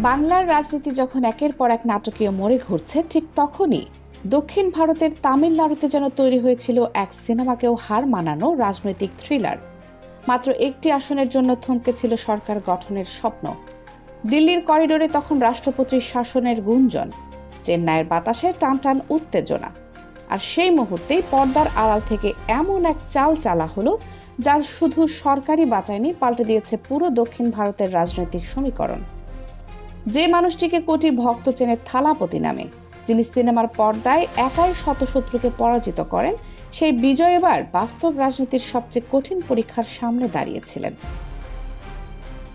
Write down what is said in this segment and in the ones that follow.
বাংলার রাজনীতি যখন একের পর এক নাটকীয় মোড়ে ঘুরছে, ঠিক তখনই দক্ষিণ ভারতের তামিলনাড়ুতে যেন তৈরি হয়েছিল এক সিনেমাকেও হার মানানো রাজনৈতিক থ্রিলার। মাত্র একটি আসনের জন্য থমকে ছিল সরকার গঠনের স্বপ্ন। দিল্লির করিডোরে তখন রাষ্ট্রপতির শাসনের গুঞ্জন, চেন্নাইয়ের বাতাসে টানটান উত্তেজনা। আর সেই মুহূর্তেই পর্দার আড়াল থেকে এমন এক চাল চালা হলো যা শুধু সরকারই বাঁচায়নি, পাল্টে দিয়েছে পুরো দক্ষিণ ভারতের রাজনৈতিক সমীকরণ। যে মানুষটিকে কোটি ভক্ত চেনে থালাপতি নামে, যিনি সিনেমার পর্দায় একাই শতশত্রুকে পরাজিত করেন, সেই বিজয় এবার বাস্তব রাজনীতির সবচেয়ে কঠিন পরীক্ষার সামনে দাঁড়িয়েছিলেন।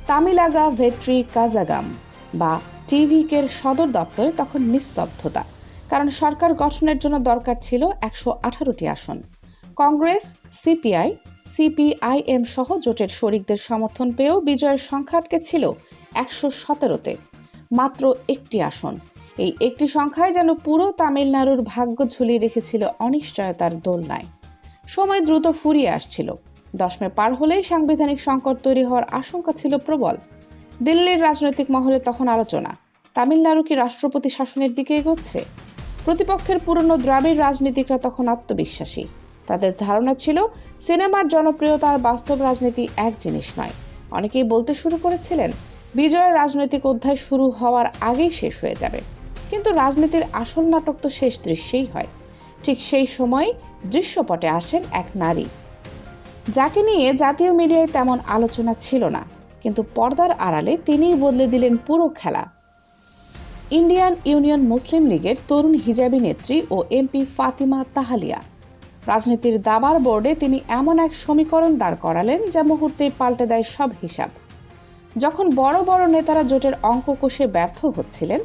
তামিলাগা ভেট্রি কাজাগাম বা টিভিকের সদর দপ্তরে তখন নিস্তব্ধতা, কারণ সরকার গঠনের জন্য দরকার ছিল 118টি আসন। কংগ্রেস, সিপিআই, সিপিআইএম সহ জোটের শরিকদের সমর্থন পেয়েও বিজয়ের সংখ্যা আটকে ছিল 117তে, মাত্র একটি আসন। এই একটি সংখ্যায় যেন পুরো তামিলনাড়ুর ভাগ্য ঝুলিয়ে রেখেছিল অনিশ্চয়তার দোলনায়। সময় দ্রুত ফুরিয়ে আসছিল। 10 মে পার হলেই সাংবিধানিক সংকট তৈরি হওয়ার আশঙ্কা ছিল প্রবল। দিল্লির রাজনৈতিক মহলে তখন আলোচনা, তামিলনাড়ু কি রাষ্ট্রপতি শাসনের দিকে এগোচ্ছে? প্রতিপক্ষের পুরনো দ্রাবিড় রাজনীতিকরা তখন আত্মবিশ্বাসী। তাদের ধারণা ছিল সিনেমার জনপ্রিয়তা আর বাস্তব রাজনীতি এক জিনিস নয়। অনেকেই বলতে শুরু করেছিলেন বিজয়ের রাজনৈতিক অধ্যায় শুরু হওয়ার আগেই শেষ হয়ে যাবে। কিন্তু রাজনীতির আসল নাটক তো শেষ দৃশ্যেই হয়। ঠিক সেই সময় দৃশ্যপটে আসেন এক নারী, যাকে নিয়ে জাতীয় মিডিয়ায় তেমন আলোচনা ছিল না, কিন্তু পর্দার আড়ালে তিনিই বদলে দিলেন পুরো খেলা। ইন্ডিয়ান ইউনিয়ন মুসলিম লীগের তরুণ হিজাবি নেত্রী ও এমপি ফাতিমা তাহালিয়া। রাজনীতির দাবার বোর্ডে তিনি এমন এক সমীকরণ দাঁড় করালেন যা মুহূর্তেই পাল্টে দেয় সব হিসাব। যখন বড় বড় নেতারা জোটের অঙ্ক কষে ব্যর্থ হচ্ছিলেন,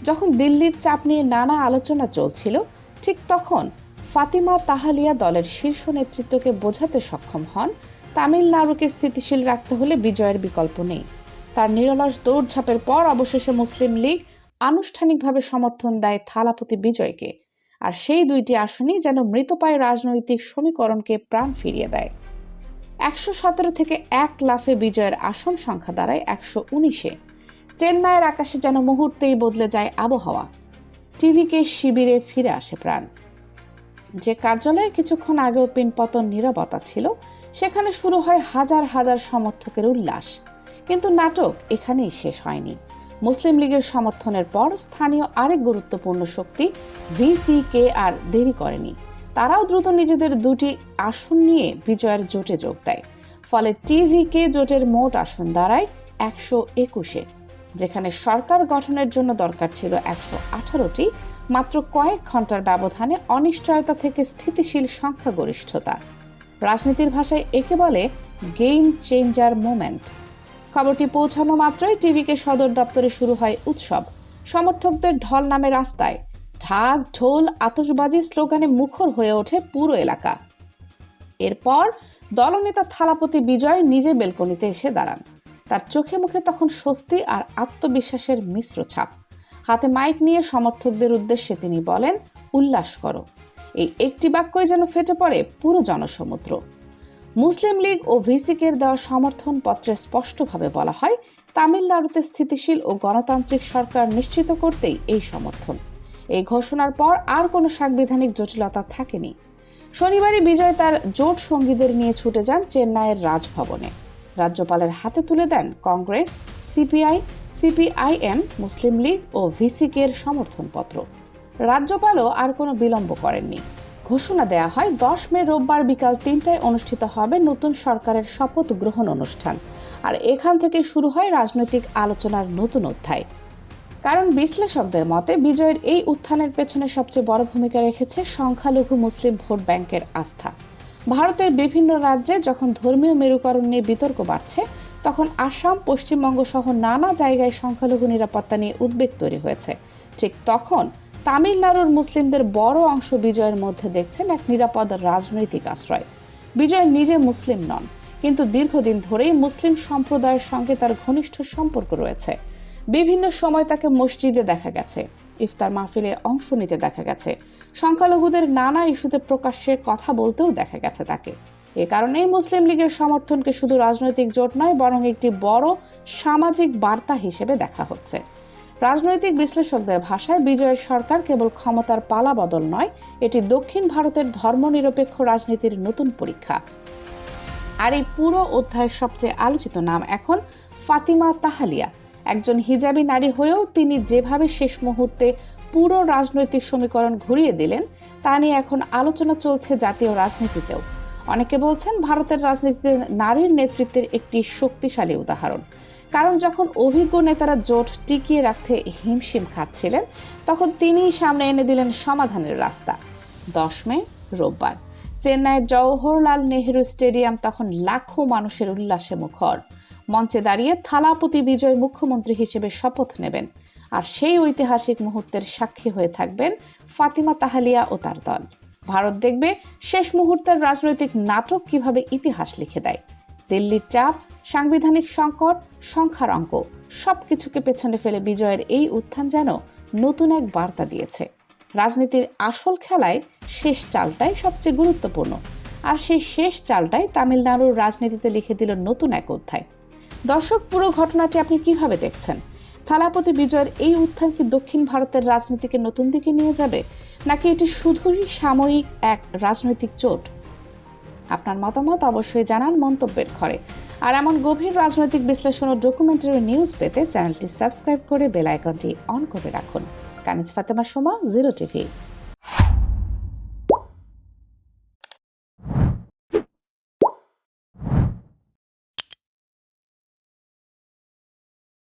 যখন দিল্লির চাপ নিয়ে নানা আলোচনা চলছিল, ঠিক তখন ফাতিমা তাহালিয়া দলের শীর্ষ নেতৃত্বকে বোঝাতে সক্ষম হন তামিলনাড়ুকে স্থিতিশীল রাখতে হলে বিজয়ের বিকল্প নেই। তার নিরলস দৌড়ঝাঁপের পর অবশেষে মুসলিম লীগ আনুষ্ঠানিকভাবে সমর্থন দেয় থালাপতি বিজয়কে। আর সেই দুইটি আসনই যেন মৃতপ্রায় রাজনৈতিক সমীকরণকে প্রাণ ফিরিয়ে দেয়। 117 থেকে এক লাফে বিজয়ের আসন সংখ্যা দাঁড়ায় 119-এ। চেন্নাইয়ের আকাশে যেন মুহূর্তেই বদলে যায় আবহাওয়া। টিভিকে শিবিরে ফিরে আসে প্রাণ। যে কার্যালয়ে কিছুক্ষণ আগেও পিনপতন নীরবতা ছিল, সেখানে শুরু হয় হাজার হাজার সমর্থকের উল্লাস। কিন্তু নাটক এখানেই শেষ হয়নি। মুসলিম লীগের সমর্থনের পর স্থানীয় আরেক গুরুত্বপূর্ণ শক্তি ভিসিকে আর দেরি করেনি। তারাও দ্রুত নিজেদের দুটি আসন নিয়ে বিজয়ের জোটে যোগ দেয়। ফলে টিভিকে জোটের মোট আসন দাঁড়ায় 121-এ। যেখানে সরকার গঠনের জন্য দরকার ছিল 118টি, মাত্র কয়েক ঘন্টার ব্যবধানে অনিশ্চয়তা থেকে স্থিতিশীল সংখ্যাগরিষ্ঠতা। রাজনীতির ভাষায় একে বলে গেম চেঞ্জার মোমেন্ট। খবরটি পৌঁছানো মাত্রই টিভিকে সদর দপ্তরে শুরু হয় উৎসব। সমর্থকদের ঢল নামে রাস্তায়, ঢাক ঢোল আতশবাজি স্লোগানে মুখর হয়ে ওঠে পুরো এলাকা। এরপর দলনেতা থালাপতি বিজয় নিজে বেলকনিতে এসে দাঁড়ান। তার চোখে মুখে তখন স্বস্তি আর আত্মবিশ্বাসের মিশ্র ছাপ। হাতে মাইক নিয়ে সমর্থকদের উদ্দেশ্যে তিনি বলেন, উল্লাস করো। এই একটি বাক্যই যেন ফেটে পড়ে পুরো জনসমুদ্র। মুসলিম লীগ ও ভিসিকের দেওয়া সমর্থন পত্রে স্পষ্টভাবে বলা হয়, তামিলনাড়ুতে স্থিতিশীল ও গণতান্ত্রিক সরকার নিশ্চিত করতেই এই সমর্থন। এই ঘোষণার পর আর কোনো সাংবিধানিক জটিলতা থাকেনি। শনিবারই বিজয় তার জোট সঙ্গীদের নিয়ে ছুটে যান চেন্নাইয়ের রাজভবনে। রাজ্যপালের হাতে তুলে দেন কংগ্রেস, সিপিআই, সিপিআইএম, মুসলিম লীগ ও ভিসিকের সমর্থনপত্র। রাজ্যপালও আর কোনো বিলম্ব করেননি। ঘোষণা দেয়া হয় 10 মে রোববার বিকাল 3টায় অনুষ্ঠিত হবে নতুন সরকারের শপথ গ্রহণ অনুষ্ঠান। আর এখান থেকে শুরু হয় রাজনৈতিক আলোচনার নতুন অধ্যায়। কারণ বিশ্লেষকদের মতে বিজয়ের এই উত্থানের পেছনে সবচেয়ে বড় ভূমিকা রেখেছে সংখ্যালঘু মুসলিম ভোট ব্যাংকের আস্থা। ভারতের বিভিন্ন রাজ্যে যখন ধর্মীয় মেরুকরণ নিয়ে বিতর্ক বাড়ছে, তখন আসাম, পশ্চিমবঙ্গ সহ নানা জায়গায় সংখ্যালঘু নিরাপত্তা নিয়ে উদ্বেগ তৈরি হয়েছে। ঠিক তখন তামিলনাড়ুর মুসলিমদের বড় অংশ বিজয়ের মধ্যে দেখছেন এক নিরাপদ রাজনৈতিক আশ্রয়। বিজয় নিজে মুসলিম নন, কিন্তু দীর্ঘদিন ধরেই মুসলিম সম্প্রদায়ের সঙ্গে তার ঘনিষ্ঠ সম্পর্ক রয়েছে। বিভিন্ন সময় তাকে মসজিদে দেখা গেছে, ইফতার মাহফিলে অংশ নিতে দেখা গেছে, সংখ্যালঘুদের নানা ইস্যুতে প্রকাশ্যে কথা বলতেও দেখা গেছে তাকে। এ কারণেই মুসলিম লীগের সমর্থনকে শুধু রাজনৈতিক জোট নয়, বরং একটি বড় সামাজিক বার্তা হিসেবে দেখা হচ্ছে। রাজনৈতিক বিশ্লেষকদের ভাষায় বিজয়ের সরকার কেবল ক্ষমতার পালাবদল নয়, এটি দক্ষিণ ভারতের ধর্মনিরপেক্ষ রাজনীতির নতুন পরীক্ষা। আর এই পুরো অধ্যায়ের সবচেয়ে আলোচিত নাম এখন ফাতিমা তাহালিয়া। একজন হিজাবি নারী হয়েও তিনি যেভাবে শেষ মুহূর্তে পুরো রাজনৈতিক সমীকরণ ঘুরিয়ে দিলেন তা নিয়ে এখন আলোচনা চলছে জাতীয় রাজনীতিতেও। অনেকে বলছেন ভারতের রাজনীতিতে নারীর নেতৃত্বের একটি শক্তিশালী উদাহরণ। কারণ যখন অভিজ্ঞ নেতারা জোট টিকিয়ে রাখতে হিমশিম খাচ্ছিলেন, তখন তিনিই সামনে এনে দিলেন সমাধানের রাস্তা। 10 মে রোববার চেন্নাইয়ের জওহরলাল নেহেরু স্টেডিয়াম তখন লাখো মানুষের উল্লাসে মুখর। মঞ্চে দাঁড়িয়ে থালাপতি বিজয় মুখ্যমন্ত্রী হিসেবে শপথ নেবেন। আর সেই ঐতিহাসিক মুহূর্তের সাক্ষী হয়ে থাকবেন ফাতিমা তাহালিয়া ও তার দল। ভারত দেখবে শেষ মুহূর্তের রাজনৈতিক নাটক কিভাবে ইতিহাস লিখে দেয়। দিল্লির চাপ, সাংবিধানিক সংকট, সংখ্যার অঙ্ক সবকিছুকে পেছনে ফেলে বিজয়ের এই উত্থান যেন নতুন এক বার্তা দিয়েছে। রাজনীতির আসল খেলায় শেষ চালটাই সবচেয়ে গুরুত্বপূর্ণ। আর সেই শেষ চালটাই তামিলনাড়ুর রাজনীতিতে লিখে দিল নতুন এক অধ্যায়। দর্শক, পুরো ঘটনাটি আপনি কিভাবে দেখছেন? থালাপতি বিজয়ের এই উত্থান কি দক্ষিণ ভারতের রাজনীতিকে নতুন দিকে নিয়ে যাবে, নাকি এটি শুধুই সাময়িক এক রাজনৈতিক চোট? আপনার মতামত অবশ্যই জানান মন্তব্যের ঘরে। আর এমন গভীর রাজনৈতিক বিশ্লেষণ ও ডকুমেন্টারি নিউজ পেতে চ্যানেলটি সাবস্ক্রাইব করে বেল আইকনটি অন করে রাখুন। কানিজ ফাতেমা সোমা, 0 টিভি।